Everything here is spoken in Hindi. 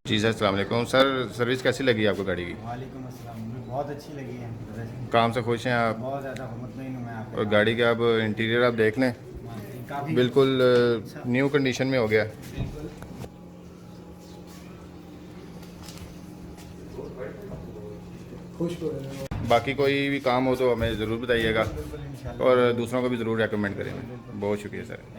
जी सर, अस्सलाम वालेकुम सर। सर्विस कैसी लगी आपको गाड़ी की? वालेकुम अस्सलाम, मुझे बहुत अच्छी लगी है। काम से खुश हैं आप? बहुत ज़्यादा मुतमईन हूँ मैं आपके और गाड़ी का अब इंटीरियर आप देख लें, काफ़ी बिल्कुल न्यू कंडीशन में हो गया। खुश हो। बाकी कोई भी काम हो तो हमें ज़रूर बताइएगा और दूसरों को भी ज़रूर रेकमेंड करें। बहुत शुक्रिया सर।